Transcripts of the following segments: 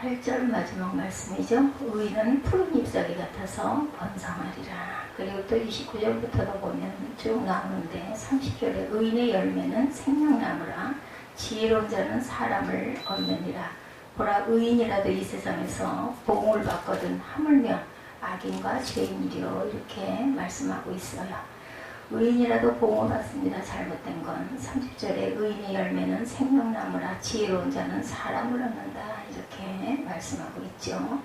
8절 마지막 말씀이죠. 의인은 푸른 잎사귀 같아서 번성하리라. 그리고 또 29절부터도 보면 쭉 나오는데 30절에 의인의 열매는 생명나무라 지혜로운 자는 사람을 얻느니라. 보라 의인이라도 이 세상에서 보응을 받거든 하물며 악인과 죄인이려 이렇게 말씀하고 있어요. 의인이라도 보응을 받습니다. 잘못된 건 30절에 의인의 열매는 생명나무라 지혜로운 자는 사람을 얻는다 이렇게 말씀하고 있죠.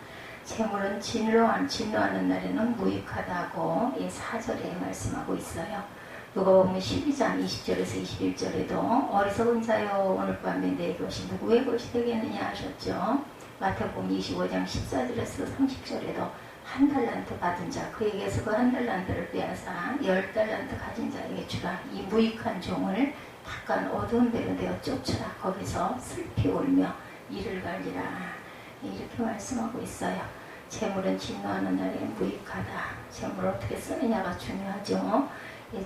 재물은 진노하는 날에는 무익하다고 4절에 말씀하고 있어요. 누가 보면 12장 20절에서 21절에도 어리석은 자여 오늘 밤에 내 것이 누구의 것이 되겠느냐 하셨죠. 마태복음 25장 14절에서 30절에도 한 달란트 받은 자 그에게서 그 한 달란트를 빼앗아 10달란트 가진 자에게 주라. 이 무익한 종을 바깥 어두운 데로 내어 쫓으라. 거기서 슬피 울며 이를 갈리라. 이렇게 말씀하고 있어요. 재물은 진노하는 날에 무익하다. 재물을 어떻게 쓰느냐가 중요하죠.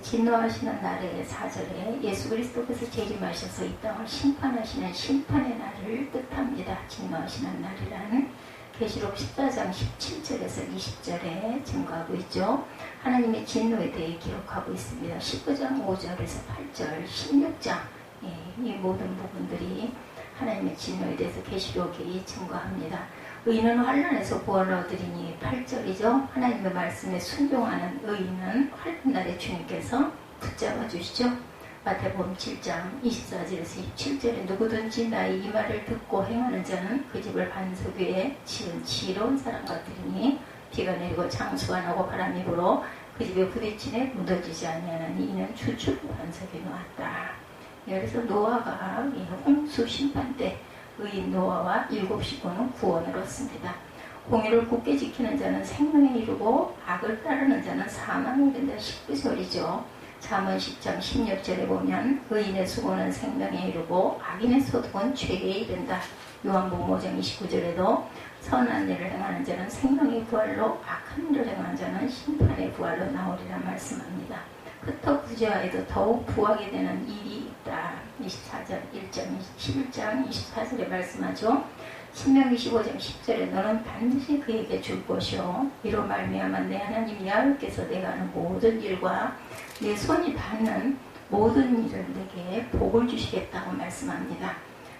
진노하시는 날에 4절에 예수 그리스도께서 재림하셔서 이 땅을 심판하시는 심판의 날을 뜻합니다. 진노하시는 날이란 계시록 14장 17절에서 20절에 증거하고 있죠. 하나님의 진노에 대해 기록하고 있습니다. 19장 5절에서 8절, 16장 이 모든 부분들이 하나님의 진노에 대해서 계시록이 증거합니다. 의인은 환난에서 구원을 얻으리니 8절이죠. 하나님의 말씀에 순종하는 의인은 환난날에 주님께서 붙잡아 주시죠. 마태복음 7장 24절에서 27절에 누구든지 나의 이 말을 듣고 행하는 자는 그 집을 반석 위에 지은 지혜로운 사람 같으니 비가 내리고 장수가 나고 바람이 불어 그 집에 부딪히네 무너지지 아니하나니 이는 주축 반석에 놓았다. 그래서 노아가 홍수 심판 때 의인 노아와 7 식구는 구원을 얻습니다. 공의를 굳게 지키는 자는 생명에 이르고 악을 따르는 자는 사망에 이른다. 19절이죠. 잠언 10장 16절에 보면 의인의 수고는 생명에 이르고 악인의 소득은 죄에 이른다. 요한복음 5장 29절에도 선한 일을 행하는 자는 생명의 부활로 악한 일을 행하는 자는 심판의 부활로 나오리라 말씀합니다. 흩어 부재하여도 더욱 부하게 되는 일이 있다. 24절 11장 24절에 말씀하죠. 신명기 15장 10절에 너는 반드시 그에게 줄 것이요 이로 말미암아 내 하나님 야훼께서 내가 하는 모든 일과 내 손이 닿는 모든 일을 내게 복을 주시겠다고 말씀합니다.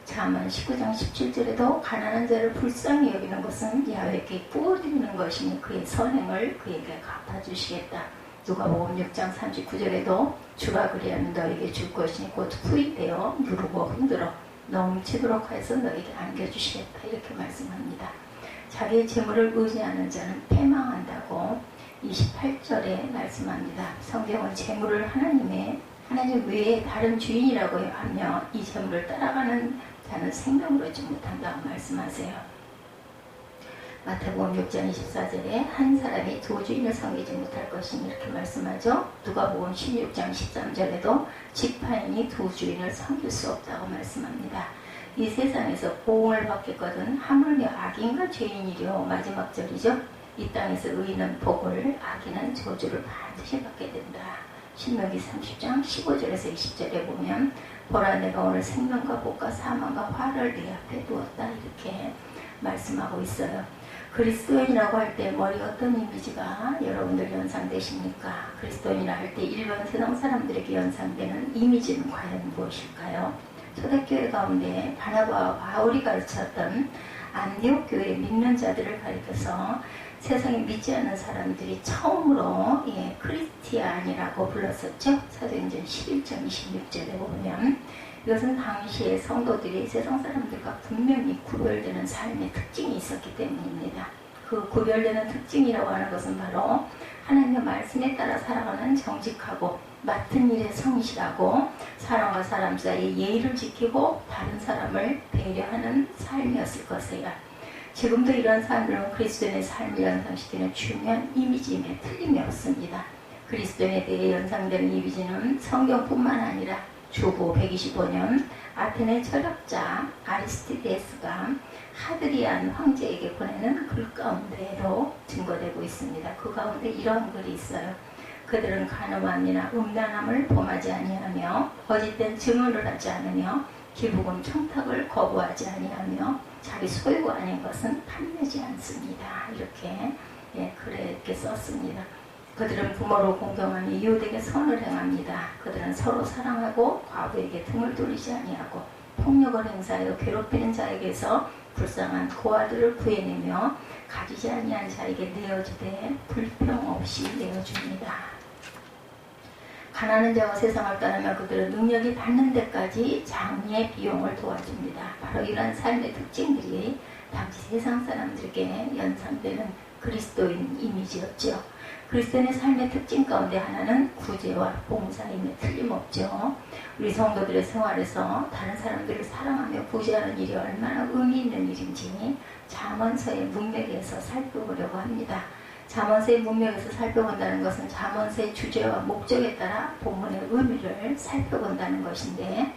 잠언 19장 17절에도 가난한 자를 불쌍히 여기는 것은 야훼께 부어드리는 것이니 그의 선행을 그에게 갚아주시겠다. 누가복음 6장 39절에도 주가 그리하면 너에게 줄 것이니 곧 후이되어 누르고 흔들어 넘치도록 해서 너에게 안겨주시겠다 이렇게 말씀합니다. 자기의 재물을 의지하는 자는 패망한다고 28절에 말씀합니다. 성경은 재물을 하나님 외에 다른 주인이라고 하며 이 재물을 따라가는 자는 생명을 얻지 못한다고 말씀하세요. 마태복음 6장 24절에 한 사람이 두 주인을 섬기지 못할 것이니 이렇게 말씀하죠. 누가복음 16장 13절에도 지파인이 두 주인을 섬길 수 없다고 말씀합니다. 이 세상에서 보응을 받겠거든 하물며 악인과 죄인이려 마지막 절이죠. 이 땅에서 의인은 복을 악인은 저주를 반드시 받게 된다. 신명기 30장 15절에서 20절에 보면 보라 내가 오늘 생명과 복과 사망과 화를 내 앞에 두었다 이렇게 말씀하고 있어요. 그리스도인이라고 할 때 머리 어떤 이미지가 여러분들 연상되십니까? 그리스도인이라 할 때 일반 세상 사람들에게 연상되는 이미지는 과연 무엇일까요? 초대교회 가운데 바나바와 바울이 가르쳤던 안디옥 교회 믿는 자들을 가리켜서 세상에 믿지 않는 사람들이 처음으로 크리스티안이라고 불렀었죠. 사도행전 11장 26절에 보면 이것은 당시에 성도들이 세상 사람들과 분명히 구별되는 삶의 특징이 있었기 때문입니다. 그 구별되는 특징이라고 하는 것은 바로 하나님의 말씀에 따라 살아가는 정직하고 맡은 일에 성실하고 사람과 사람 사이에 예의를 지키고 다른 사람을 배려하는 삶이었을 것이에요. 지금도 이런 삶으로 그리스도인의 삶을 연상시키는 중요한 이미지임에 틀림이 없습니다. 그리스도인에 대해 연상되는 이미지는 성경뿐만 아니라 주후 125년 아테네 철학자 아리스티데스가 하드리안 황제에게 보내는 글 가운데로 증거되고 있습니다. 그 가운데 이런 글이 있어요. 그들은 간음함이나 음란함을 범하지 아니하며 거짓된 증언을 하지 않으며 기부금 청탁을 거부하지 아니하며 자기 소유가 아닌 것은 탐내지 않습니다. 이렇게 그렇게 썼습니다. 그들은 부모를 공경하며 이웃에게 선을 행합니다. 그들은 서로 사랑하고 과부에게 등을 돌리지 아니하고 폭력을 행사하여 괴롭히는 자에게서 불쌍한 고아들을 구해내며 가지지 아니한 자에게 내어주되 불평 없이 내어줍니다. 가난한 자와 세상을 떠나며 그들은 능력이 받는 데까지 장리의 비용을 도와줍니다. 바로 이러한 삶의 특징들이 당시 세상 사람들에게 연상되는 그리스도인 이미지였죠. 그리스도인의 삶의 특징 가운데 하나는 구제와 봉사임에 틀림없죠. 우리 성도들의 생활에서 다른 사람들을 사랑하며 구제하는 일이 얼마나 의미 있는 일인지 잠언서의 문맥에서 살펴보려고 합니다. 잠언서의 문맥에서 살펴본다는 것은 잠언서의 주제와 목적에 따라 본문의 의미를 살펴본다는 것인데,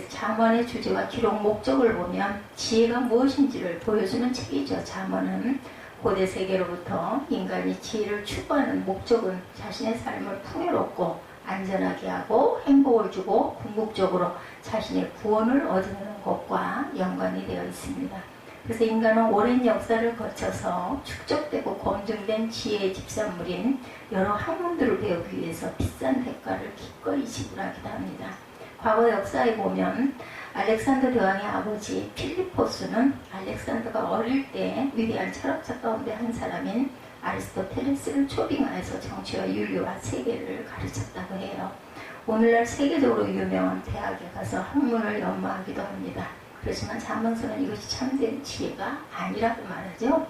잠언의 주제와 기록 목적을 보면 지혜가 무엇인지를 보여주는 책이죠. 잠언은 고대 세계로부터 인간이 지혜를 추구하는 목적은 자신의 삶을 풍요롭고 안전하게 하고 행복을 주고 궁극적으로 자신의 구원을 얻는 것과 연관이 되어 있습니다. 그래서 인간은 오랜 역사를 거쳐서 축적되고 검증된 지혜의 집산물인 여러 학문들을 배우기 위해서 비싼 대가를 기꺼이 지불하기도 합니다. 과거 역사에 보면 알렉산더 대왕의 아버지 필리포스는 알렉산더가 어릴 때 위대한 철학자 가운데 한 사람인 아리스토텔레스를 초빙하여서 정치와 윤리와 세계를 가르쳤다고 해요. 오늘날 세계적으로 유명한 대학에 가서 학문을 연마하기도 합니다. 그렇지만 잠언서는 이것이 참된 지혜가 아니라고 말하죠.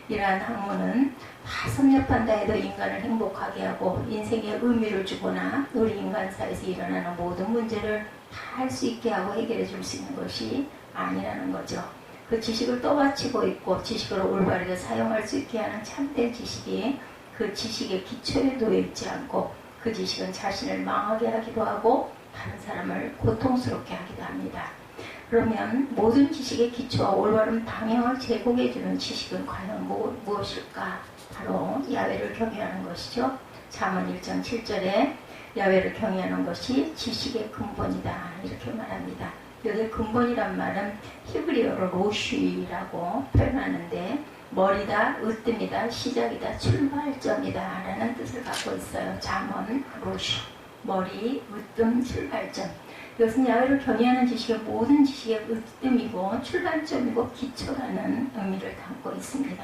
이러한 학문은 다 섭렵한다 해도 인간을 행복하게 하고 인생에 의미를 주거나 우리 인간사에서 일어나는 모든 문제를 다 할 수 있게 하고 해결해 줄 수 있는 것이 아니라는 거죠. 그 지식을 떠받치고 있고 지식을 올바르게 사용할 수 있게 하는 참된 지식이 그 지식의 기초에 놓여 있지 않고 그 지식은 자신을 망하게 하기도 하고 다른 사람을 고통스럽게 하기도 합니다. 그러면 모든 지식의 기초와 올바른 방향을 제공해주는 지식은 과연 무엇일까? 바로 야훼를 경외하는 것이죠. 잠언 1장 7절에 야훼를 경외하는 것이 지식의 근본이다 이렇게 말합니다. 여기 근본이란 말은 히브리어로 로쉬라고 표현하는데 머리다, 으뜸이다, 시작이다, 출발점이다 라는 뜻을 갖고 있어요. 잠언, 로쉬, 머리, 으뜸, 출발점. 이것은 야훼를 경외하는 지식의 모든 지식의 으뜸이고 출발점이고 기초라는 의미를 담고 있습니다.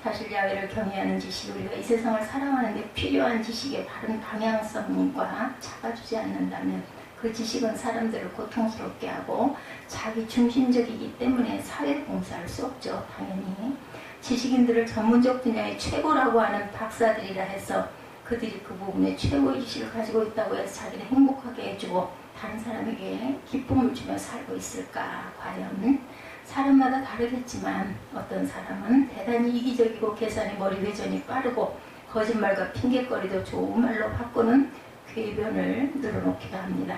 사실 야훼를 경외하는 지식이 우리가 이 세상을 살아가는 데 필요한 지식의 바른 방향성과 잡아주지 않는다면 그 지식은 사람들을 고통스럽게 하고 자기 중심적이기 때문에 사회에 봉사할 수 없죠. 당연히 지식인들을 전문적 분야의 최고라고 하는 박사들이라 해서 그들이 그 부분에 최고의 지식을 가지고 있다고 해서 자기를 행복하게 해주고 다른 사람에게 기쁨을 주며 살고 있을까? 과연 사람마다 다르겠지만 어떤 사람은 대단히 이기적이고 계산이 머리 회전이 빠르고 거짓말과 핑계거리도 좋은 말로 바꾸는 궤변을 늘어놓기도 합니다.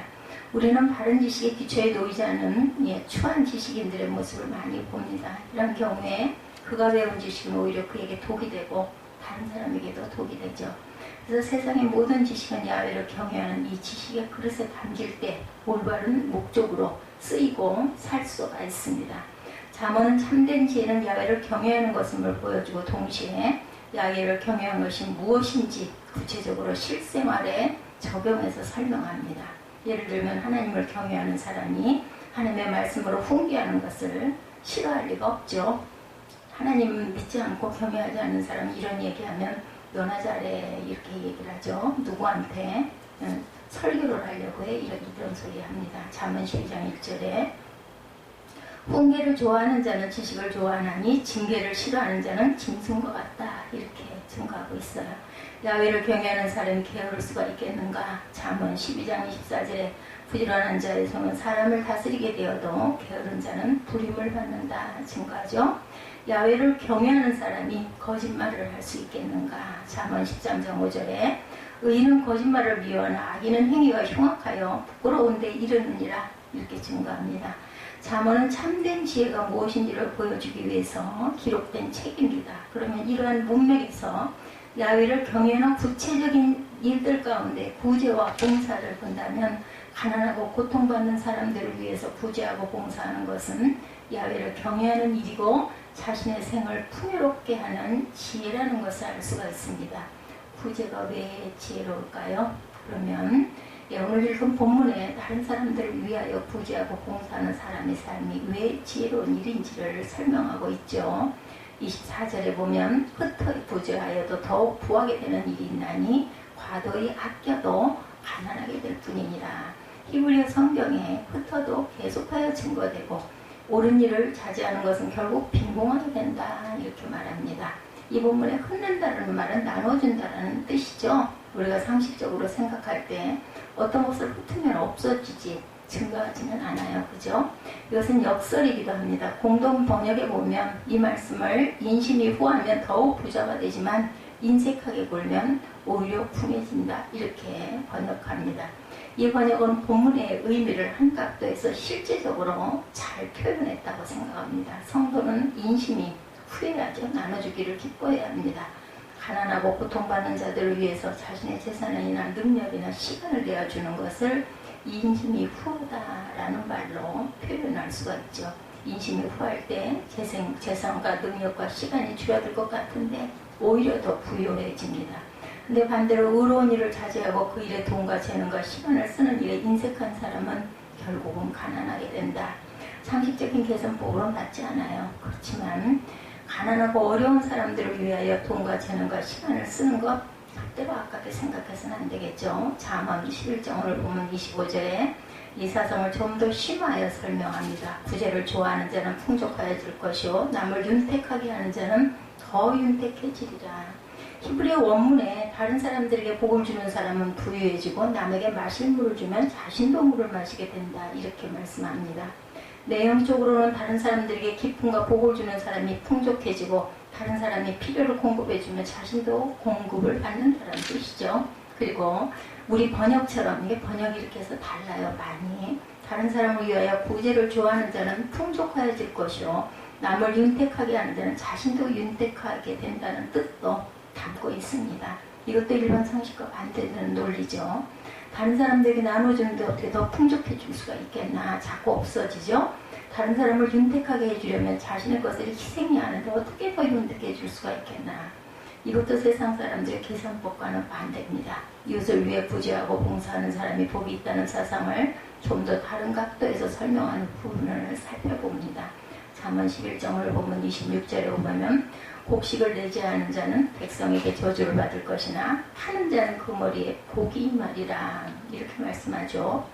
우리는 바른 지식의 기초에 놓이지 않은 추한 지식인들의 모습을 많이 봅니다. 이런 경우에 그가 배운 지식은 오히려 그에게 독이 되고 다른 사람에게도 독이 되죠. 그래서 세상의 모든 지식은 야훼를 경외하는 이 지식의 그릇에 담길 때 올바른 목적으로 쓰이고 살 수가 있습니다. 잠언은 참된 지혜는 야훼를 경외하는 것임을 보여주고 동시에 야훼를 경외한 것이 무엇인지 구체적으로 실생활에 적용해서 설명합니다. 예를 들면 하나님을 경외하는 사람이 하나님의 말씀으로 훈계하는 것을 싫어할 리가 없죠. 하나님 믿지 않고 경외하지 않는 사람이 이런 얘기하면 너나 잘해 이렇게 얘기를 하죠. 누구한테 설교를 하려고 해 이런 소리 합니다. 잠언 12장 1절에 훈계를 좋아하는 자는 지식을 좋아하나니 징계를 싫어하는 자는 짐승과 같다 이렇게 증거하고 있어요. 야훼를 경외하는 사람이 게으를 수가 있겠는가? 잠언 12장 24절에 부지런한 자의 손은 사람을 다스리게 되어도 게으른 자는 부림을 받는다 증거하죠. 야훼를 경외하는 사람이 거짓말을 할 수 있겠는가? 잠언 13장 5절에 의인은 거짓말을 미워하나 악인은 행위가 흉악하여 부끄러운 데 이르느니라 이렇게 증거합니다. 잠언은 참된 지혜가 무엇인지를 보여주기 위해서 기록된 책입니다. 그러면 이러한 문맥에서 야훼를 경외하는 구체적인 일들 가운데 구제와 봉사를 본다면 가난하고 고통받는 사람들을 위해서 구제하고 봉사하는 것은 야훼를 경외하는 일이고 자신의 생을 풍요롭게 하는 지혜라는 것을 알 수가 있습니다. 구제가 왜 지혜로울까요? 그러면 오늘 읽은 본문에 다른 사람들을 위하여 구제하고 봉사하는 사람의 삶이 왜 지혜로운 일인지를 설명하고 있죠. 24절에 보면 흩어이 구제하여도 더욱 부하게 되는 일이 있나니 과도히 아껴도 가난하게 될 뿐이니라. 히브리어 성경에 흩어도 계속하여 증거되고 옳은 일을 자제하는 것은 결국 빈공하게 된다 이렇게 말합니다. 이 본문에 흩는다는 말은 나눠준다는 뜻이죠. 우리가 상식적으로 생각할 때 어떤 것을 흩으면 없어지지 증가하지는 않아요. 그죠? 이것은 역설이기도 합니다. 공동 번역에 보면 이 말씀을 인심이 후하면 더욱 부자가 되지만 인색하게 굴면 오히려 궁해진다 이렇게 번역합니다. 이 번역은 본문의 의미를 한 각도에서 실제적으로 잘 표현했다고 생각합니다. 성도는 인심이 후회하죠. 나눠주기를 기뻐해야 합니다. 가난하고 고통받는 자들을 위해서 자신의 재산이나 능력이나 시간을 내어주는 것을 인심이 후하다라는 말로 표현할 수가 있죠. 인심이 후할 때 재산과 능력과 시간이 줄어들 것 같은데 오히려 더 부유해집니다. 근데 반대로 의로운 일을 자제하고 그 일에 돈과 재능과 시간을 쓰는 일에 인색한 사람은 결국은 가난하게 된다. 상식적인 계산법으로는 맞지 않아요. 그렇지만 가난하고 어려운 사람들을 위하여 돈과 재능과 시간을 쓰는 것 절대로 아깝게 생각해서는 안 되겠죠. 잠언 11장을 보면 25절에 이 사성을 좀 더 심화하여 설명합니다. 구제를 좋아하는 자는 풍족하여질 것이요 남을 윤택하게 하는 자는 더 윤택해지리라. 히브리어 원문에 다른 사람들에게 복을 주는 사람은 부유해지고 남에게 마실 물을 주면 자신도 물을 마시게 된다 이렇게 말씀합니다. 내용적으로는 다른 사람들에게 기쁨과 복을 주는 사람이 풍족해지고 다른 사람이 필요를 공급해주면 자신도 공급을 받는다는 뜻이죠. 그리고 우리 번역처럼 이게 번역이 이렇게 해서 달라요. 많이 다른 사람을 위하여 구제를 좋아하는 자는 풍족하여질 것이요 남을 윤택하게 하는 자는 자신도 윤택하게 된다는 뜻도 담고 있습니다. 이것도 일반 상식과 반대되는 논리죠. 다른 사람들에게 나눠주는데 어떻게 더 풍족해질 수가 있겠나. 자꾸 없어지죠. 다른 사람을 윤택하게 해주려면 자신의 것을 희생이 하는데 어떻게 더 윤택해질 수가 있겠나. 이것도 세상 사람들의 계산법과는 반대입니다. 이웃을 위해 구제하고 봉사하는 사람이 복이 있다는 사상을 좀 더 다른 각도에서 설명하는 부분을 살펴봅니다. 잠언 11장을 보면 26절에 보면 곡식을 내지 않은 자는 백성에게 저주를 받을 것이나 파는 자는 그 머리에 복이 임하리라 이렇게 말씀하죠.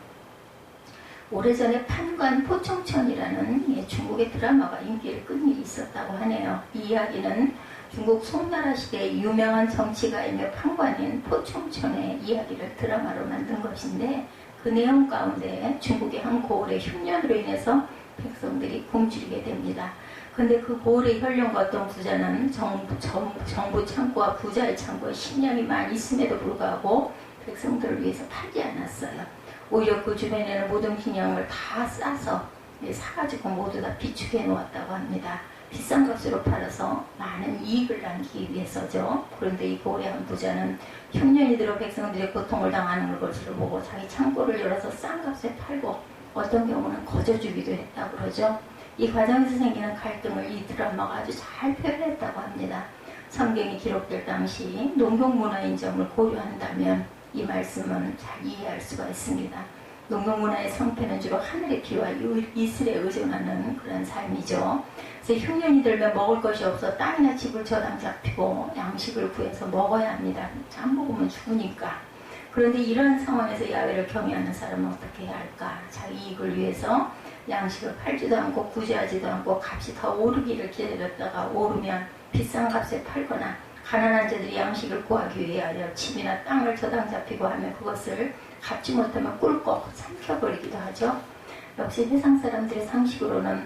오래전에 판관 포청천이라는 중국의 드라마가 인기를 끈 일이 있었다고 하네요. 이 이야기는 중국 송나라 시대의 유명한 정치가이며 판관인 포청천의 이야기를 드라마로 만든 것인데 그 내용 가운데 중국의 한 고을의 흉년으로 인해서 백성들이 굶주리게 됩니다. 근데 그 고을의 혈령과 어떤 부자는 정부 창고와 부자의 창고에 식량이 많이 있음에도 불구하고 백성들을 위해서 팔지 않았어요. 오히려 그 주변에는 모든 식량을 다 싸서 사가지고 모두 다 비축해 놓았다고 합니다. 비싼 값으로 팔아서 많은 이익을 남기기 위해서죠. 그런데 이 고을의 한 부자는 흉년이 들어 백성들이 고통을 당하는 것을 보고 자기 창고를 열어서 싼 값에 팔고 어떤 경우는 거저주기도 했다고 그러죠. 이 과정에서 생기는 갈등을 이 드라마가 아주 잘 표현했다고 합니다. 성경이 기록될 당시 농경문화인 점을 고려한다면 이 말씀은 잘 이해할 수가 있습니다. 농경문화의 성패는 주로 하늘의 비와 이슬에 의존하는 그런 삶이죠. 그래서 흉년이 들면 먹을 것이 없어 땅이나 집을 저당 잡히고 양식을 구해서 먹어야 합니다. 안 먹으면 죽으니까. 그런데 이런 상황에서 야훼를 경외하는 사람은 어떻게 해야 할까? 자기 이익을 위해서 양식을 팔지도 않고 구제하지도 않고 값이 더 오르기를 기다렸다가 오르면 비싼 값에 팔거나 가난한 자들이 양식을 구하기 위하여 집이나 땅을 저당 잡히고 하면 그것을 갚지 못하면 꿀꺽 삼켜버리기도 하죠. 역시 세상 사람들의 상식으로는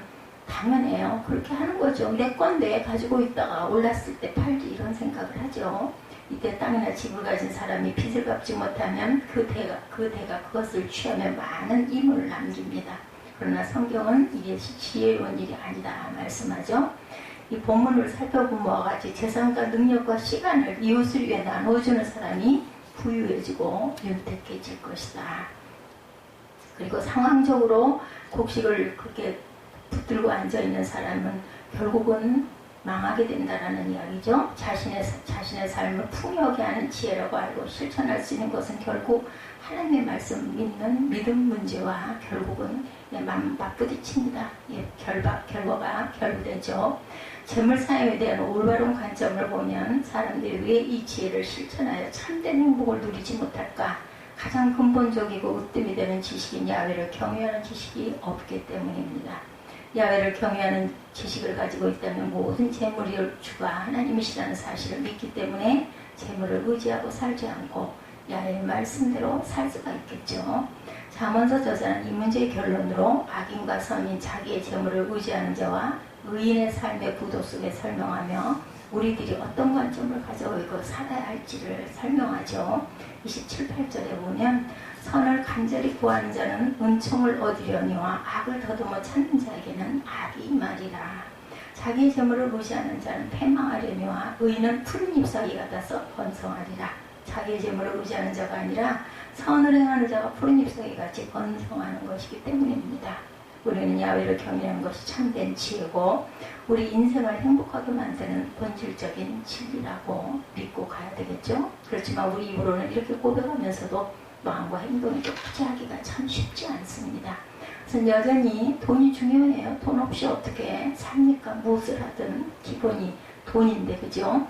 당연해요. 그렇게 하는 거죠. 내 건데 가지고 있다가 올랐을 때 팔지 이런 생각을 하죠. 이때 땅이나 집을 가진 사람이 빚을 갚지 못하면 그 대가 그것을 취하며 많은 임을 남깁니다. 그러나 성경은 이게 지혜로운 일이 아니다 말씀하죠. 이 본문을 살펴본 바와 같이 재산과 능력과 시간을 이웃을 위해 나눠주는 사람이 부유해지고 윤택해질 것이다. 그리고 상황적으로 곡식을 그렇게 붙들고 앉아있는 사람은 결국은 망하게 된다라는 이야기죠. 자신의 삶을 풍요하게 하는 지혜라고 알고 실천할 수 있는 것은 결국 하나님의 말씀 믿는 믿음 문제와 결국은 맞부딪힙니다. 결과가 결부되죠. 재물 사용에 대한 올바른 관점을 보면 사람들이 왜 이 지혜를 실천하여 참된 행복을 누리지 못할까? 가장 근본적이고 으뜸이 되는 지식인 야훼를 경외하는 지식이 없기 때문입니다. 야훼를 경외하는 지식을 가지고 있다면 모든 재물의 주가 하나님이시라는 사실을 믿기 때문에 재물을 의지하고 살지 않고 야훼의 말씀대로 살 수가 있겠죠. 잠언서 저자는 이 문제의 결론으로 악인과 선인 자기의 재물을 의지하는 자와 의인의 삶의 구도 속에 설명하며 우리들이 어떤 관점을 가지고 살아야 할지를 설명하죠. 27, 8절에 보면 선을 간절히 구하는 자는 은총을 얻으려니와 악을 더듬어 찾는 자에게는 악이 임하리라. 자기의 재물을 무시하는 자는 패망하려니와 의인은 푸른 잎사귀 같아서 번성하리라. 자기의 재물을 무시하는 자가 아니라 선을 행하는 자가 푸른 잎사귀 같이 번성하는 것이기 때문입니다. 우리는 야훼를 경외하는 것이 참된 지혜고 우리 인생을 행복하게 만드는 본질적인 진리라고 믿고 가야 되겠죠. 그렇지만 우리 입으로는 이렇게 고백하면서도 마음과 행동이 똑같이하기가 참 쉽지 않습니다. 그래서 여전히 돈이 중요해요. 돈 없이 어떻게 삽니까? 무엇을 하든 기본이 돈인데, 그죠?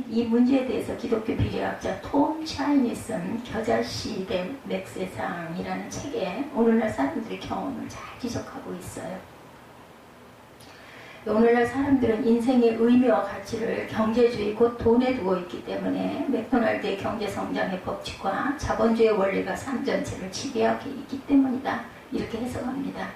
이 문제에 대해서 기독교 비례학자 톰 샤인이 쓴 겨자씨 대 맥세상이라는 책에 오늘날 사람들의 경험을 잘 지적하고 있어요. 오늘날 사람들은 인생의 의미와 가치를 경제주의 곧 돈에 두고 있기 때문에 맥도날드의 경제성장의 법칙과 자본주의 원리가 삶 전체를 지배하고 있기 때문이다. 이렇게 해석합니다.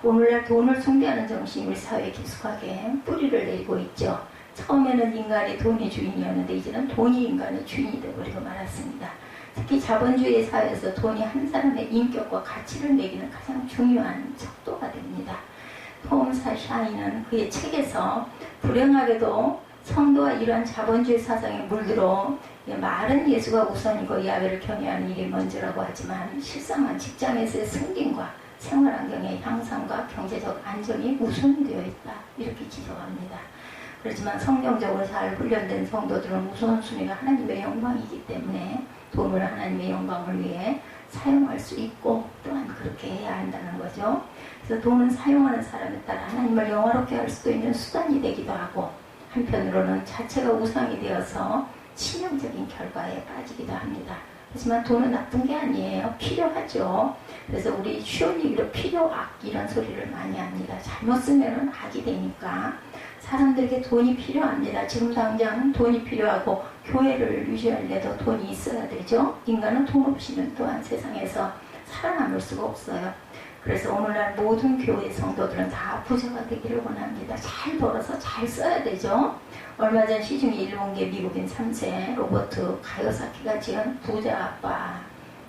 오늘날 돈을 숭배하는 정신이 우리 사회에 깊숙하게 뿌리를 내리고 있죠. 처음에는 인간이 돈의 주인이었는데 이제는 돈이 인간의 주인이 되어버리고 말았습니다. 특히 자본주의 사회에서 돈이 한 사람의 인격과 가치를 매기는 가장 중요한 척도가 됩니다. 톰 샤인은 그의 책에서 불행하게도 성도와 이러한 자본주의 사상에 물들어 말은 예수가 우선이고 야훼를 경외하는 일이 먼저라고 하지만 실상은 직장에서의 승진과 생활환경의 향상과 경제적 안정이 우선이 되어 있다. 이렇게 지적합니다. 그렇지만 성경적으로 잘 훈련된 성도들은 우선순위가 하나님의 영광이기 때문에 돈을 하나님의 영광을 위해 사용할 수 있고 또한 그렇게 해야 한다는 거죠. 그래서 돈은 사용하는 사람에 따라 하나님을 영화롭게 할 수도 있는 수단이 되기도 하고 한편으로는 자체가 우상이 되어서 치명적인 결과에 빠지기도 합니다. 하지만 돈은 나쁜 게 아니에요. 필요하죠. 그래서 우리 쉬운 얘기로 필요악 이런 소리를 많이 합니다. 잘못 쓰면 악이 되니까 사람들에게 돈이 필요합니다. 지금 당장 돈이 필요하고 교회를 유지하려도 돈이 있어야 되죠. 인간은 돈 없이는 또한 세상에서 살아남을 수가 없어요. 그래서 오늘날 모든 교회 성도들은 다 부자가 되기를 원합니다. 잘 벌어서 잘 써야 되죠. 얼마 전 시중에 일본 게 미국인 3세 로버트 가요사키가 지은 부자 아빠,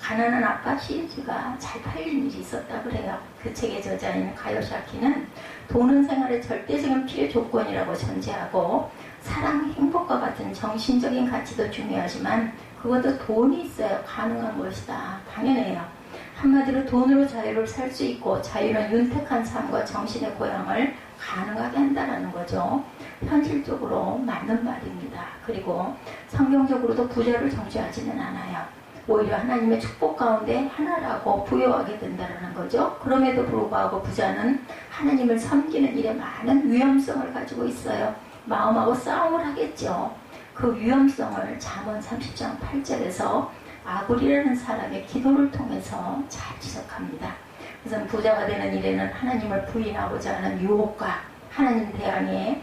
가난한 아빠 시리즈가 잘 팔린 일이 있었다 그래요. 그 책의 저자인 가요사키는 돈은 생활의 절대적인 필요 조건이라고 전제하고 사랑, 행복과 같은 정신적인 가치도 중요하지만 그것도 돈이 있어야 가능한 것이다. 당연해요. 한마디로 돈으로 자유를 살 수 있고 자유는 윤택한 삶과 정신의 고향을 가능하게 한다는 거죠. 현실적으로 맞는 말입니다. 그리고 성경적으로도 부자를 정죄하지는 않아요. 오히려 하나님의 축복 가운데 하나라고 부여하게 된다는 거죠. 그럼에도 불구하고 부자는 하나님을 섬기는 일에 많은 위험성을 가지고 있어요. 마음하고 싸움을 하겠죠. 그 위험성을 잠언 30장 8절에서 아굴이라는 사람의 기도를 통해서 잘 지적합니다. 그래서 부자가 되는 일에는 하나님을 부인하고자 하는 유혹과 하나님 대항에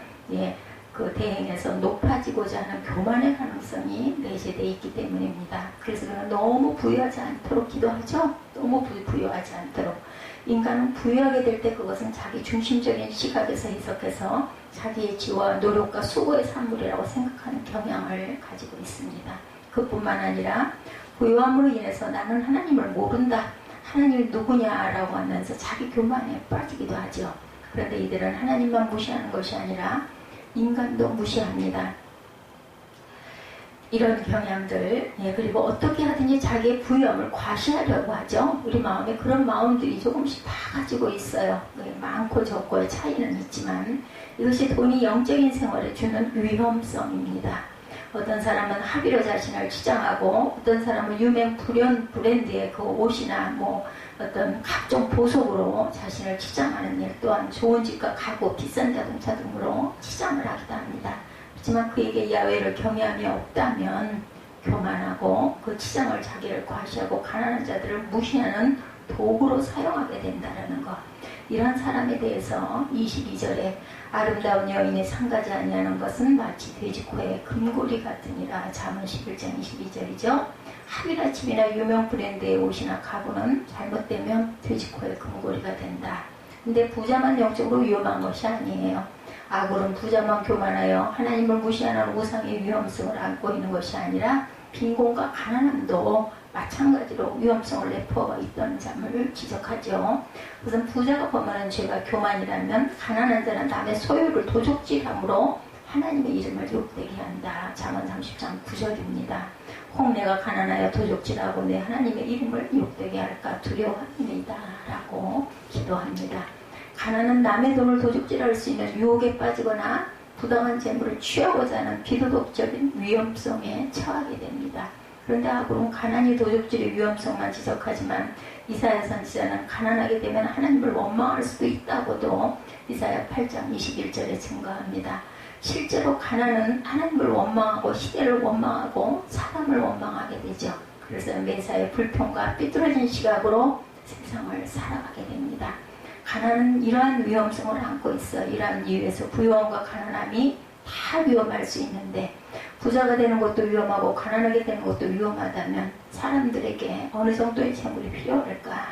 그 대행에서 높아지고자 하는 교만의 가능성이 내재되어 있기 때문입니다. 그래서 그는 너무 부유하지 않도록 기도하죠. 너무 부유하지 않도록. 인간은 부유하게 될 때 그것은 자기 중심적인 시각에서 해석해서 자기의 지와 노력과 수고의 산물이라고 생각하는 경향을 가지고 있습니다. 그뿐만 아니라 부유함으로 인해서 나는 하나님을 모른다. 하나님이 누구냐라고 하면서 자기 교만에 빠지기도 하죠. 그런데 이들은 하나님만 무시하는 것이 아니라 인간도 무시합니다. 이런 경향들, 그리고 어떻게 하든지 자기의 부유함을 과시하려고 하죠. 우리 마음에 그런 마음들이 조금씩 다 가지고 있어요. 많고 적고의 차이는 있지만 이것이 돈이 영적인 생활에 주는 위험성입니다. 어떤 사람은 합의로 자신을 치장하고 어떤 사람은 유명 브랜드의 그 옷이나 어떤 각종 보석으로 자신을 치장하는 일, 또한 좋은 집과 가구, 비싼 자동차 등으로 치장을 하기도 합니다. 하지만 그에게 야훼를 경외함이 없다면 교만하고 그 치장을 자기를 과시하고 가난한 자들을 무시하는 도구로 사용하게 된다는 것. 이런 사람에 대해서 22절에 아름다운 여인이 상가지 아니하는 것은 마치 돼지코의 금고리 같으니라. 잠언 11장 22절이죠. 합이나 집이나 유명 브랜드의 옷이나 가구는 잘못되면 돼지코의 금고리가 된다. 근데 부자만 영적으로 위험한 것이 아니에요. 악으로는 부자만 교만하여 하나님을 무시하는 우상의 위험성을 안고 있는 것이 아니라 빈곤과 가난함도 마찬가지로 위험성을 내포하고 있다는 점을 지적하죠. 우선 부자가 범하는 죄가 교만이라면 가난한 자는 남의 소유를 도적질함으로 하나님의 이름을 욕되게 한다. 잠언 30장 9절입니다. 혹 내가 가난하여 도적질하고 내 하나님의 이름을 욕되게 할까 두려워합니다. 라고 기도합니다. 가난은 남의 돈을 도둑질할 수 있는 유혹에 빠지거나 부당한 재물을 취하고자 하는 비도덕적인 위험성에 처하게 됩니다. 그런데 악으로는 가난이 도둑질의 위험성만 지적하지만 이사야 선지자는 가난하게 되면 하나님을 원망할 수도 있다고도 이사야 8장 21절에 증거합니다. 실제로 가난은 하나님을 원망하고 시대를 원망하고 사람을 원망하게 되죠. 그래서 매사에 불평과 삐뚤어진 시각으로 세상을 살아가게 됩니다. 가난은 이러한 위험성을 안고 있어. 이러한 이유에서 부유함과 가난함이 다 위험할 수 있는데 부자가 되는 것도 위험하고 가난하게 되는 것도 위험하다면 사람들에게 어느 정도의 재물이 필요할까?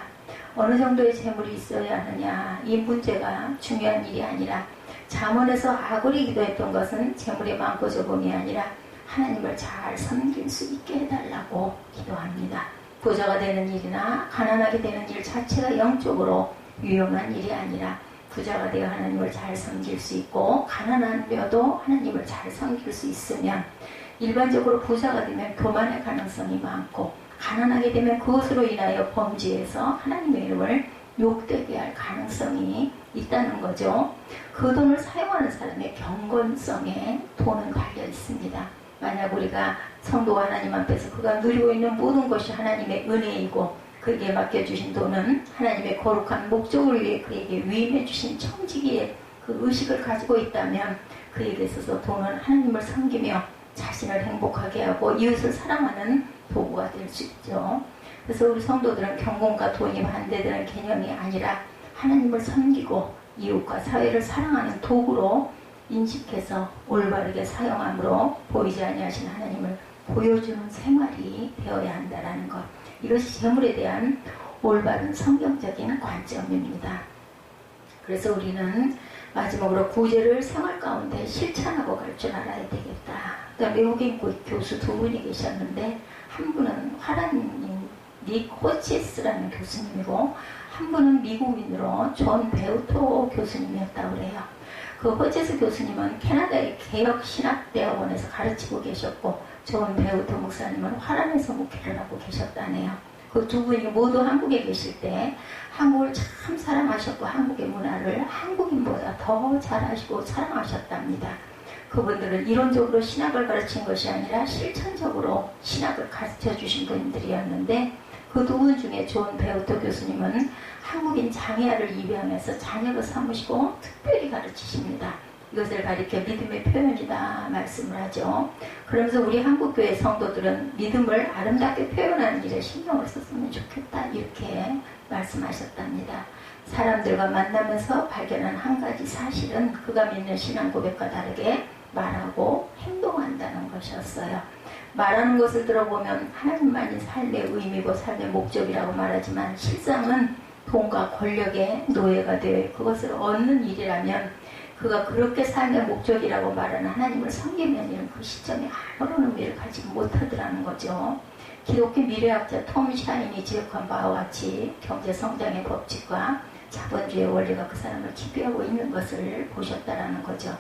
어느 정도의 재물이 있어야 하느냐? 이 문제가 중요한 일이 아니라 잠언에서 아굴이 기도했던 것은 재물이 많고 적음이 아니라 하나님을 잘 섬길 수 있게 해달라고 기도합니다. 부자가 되는 일이나 가난하게 되는 일 자체가 영적으로 위험한 일이 아니라 부자가 되어 하나님을 잘 섬길 수 있고 가난하려도 하나님을 잘 섬길 수 있으면 일반적으로 부자가 되면 교만의 가능성이 많고 가난하게 되면 그것으로 인하여 범죄해서 하나님의 이름을 욕되게 할 가능성이 있다는 거죠. 그 돈을 사용하는 사람의 경건성에 돈은 달려 있습니다. 만약 우리가 성도가 하나님 앞에서 그가 누리고 있는 모든 것이 하나님의 은혜이고 그에게 맡겨주신 돈은 하나님의 거룩한 목적을 위해 그에게 위임해주신 청지기의 그 의식을 가지고 있다면 그에게 있어서 돈은 하나님을 섬기며 자신을 행복하게 하고 이웃을 사랑하는 도구가 될 수 있죠. 그래서 우리 성도들은 경공과 돈이 반대되는 개념이 아니라 하나님을 섬기고 이웃과 사회를 사랑하는 도구로 인식해서 올바르게 사용함으로 보이지 아니하신 하나님을 보여주는 생활이 되어야 한다는 것. 이것이 재물에 대한 올바른 성경적인 관점입니다. 그래서 우리는 마지막으로 구제를 생활 가운데 실천하고 갈 줄 알아야 되겠다. 그러니까 외국인 교수 두 분이 계셨는데 한 분은 화란인 닉 호치스라는 교수님이고 한 분은 미국인으로 존 베우토 교수님이었다고 그래요. 그 호치스 교수님은 캐나다의 개혁신학대학원에서 가르치고 계셨고 존 베우토 목사님은 화란에서 목회를 하고 계셨다네요. 그 두 분이 모두 한국에 계실 때 한국을 참 사랑하셨고 한국의 문화를 한국인보다 더 잘하시고 사랑하셨답니다. 그분들은 이론적으로 신학을 가르친 것이 아니라 실천적으로 신학을 가르쳐 주신 분들이었는데 그 두 분 중에 존 베우토 교수님은 한국인 장애아를 입양해서 자녀로 삼으시고 특별히 가르치십니다. 이것을 가리켜 믿음의 표현이다 말씀을 하죠. 그러면서 우리 한국교회 성도들은 믿음을 아름답게 표현하는 일에 신경을 썼으면 좋겠다 이렇게 말씀하셨답니다. 사람들과 만나면서 발견한 한 가지 사실은 그가 믿는 신앙 고백과 다르게 말하고 행동한다는 것이었어요. 말하는 것을 들어보면 하나님만이 삶의 의미고 삶의 목적이라고 말하지만 실상은 돈과 권력의 노예가 되어 그것을 얻는 일이라면 그가 그렇게 삶의 목적이라고 말하는 하나님을 섬기는 일은 그 시점에 아무런 의미를 가지고 못하더라는 거죠. 기독교 미래학자 톰 샤인이 지적한 바와 같이 경제성장의 법칙과 자본주의 원리가 그 사람을 지배하고 있는 것을 보셨다라는 거죠.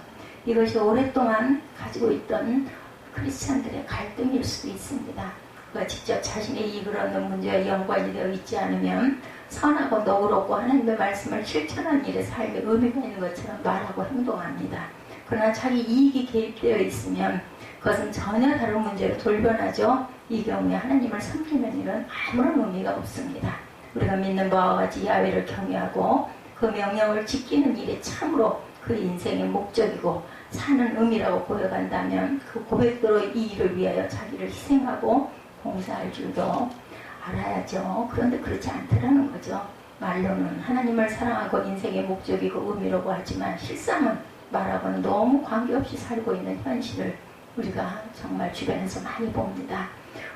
이것이 오랫동안 가지고 있던 크리스찬들의 갈등일 수도 있습니다. 그가 직접 자신의 이익을 얻는 문제와 연관이 되어 있지 않으면 선하고 너그럽고 하나님의 말씀을 실천하는 일에 삶에 의미가 있는 것처럼 말하고 행동합니다. 그러나 자기 이익이 개입되어 있으면 그것은 전혀 다른 문제로 돌변하죠. 이 경우에 하나님을 섬기는 일은 아무런 의미가 없습니다. 우리가 믿는 바와 같이 야훼를 경외하고 그 명령을 지키는 일이 참으로 그 인생의 목적이고 사는 의미라고 고백한다면 그 고백대로 이 일을 위하여 자기를 희생하고 봉사할 줄도 알아야죠. 그런데 그렇지 않더라는 거죠. 말로는 하나님을 사랑하고 인생의 목적이고 의미라고 하지만 실상은 말하고는 너무 관계없이 살고 있는 현실을 우리가 정말 주변에서 많이 봅니다.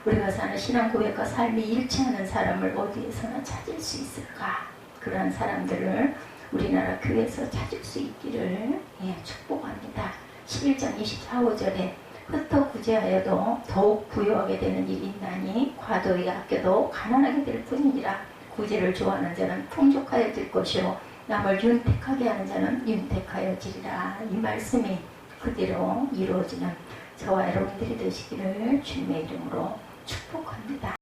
우리가 사는 신앙 고백과 삶이 일치하는 사람을 어디에서나 찾을 수 있을까? 그러한 사람들을 우리나라 교회에서 찾을 수 있기를 축복합니다. 11장 24~25절에 흩어 구제하여도 더욱 부유하게 되는 일이 있나니 과도히 아껴도 가난하게 될 뿐이니라. 구제를 좋아하는 자는 풍족하여질 것이요 남을 윤택하게 하는 자는 윤택하여지리라. 이 말씀이 그대로 이루어지는 저와 여러분들이 되시기를 주님의 이름으로 축복합니다.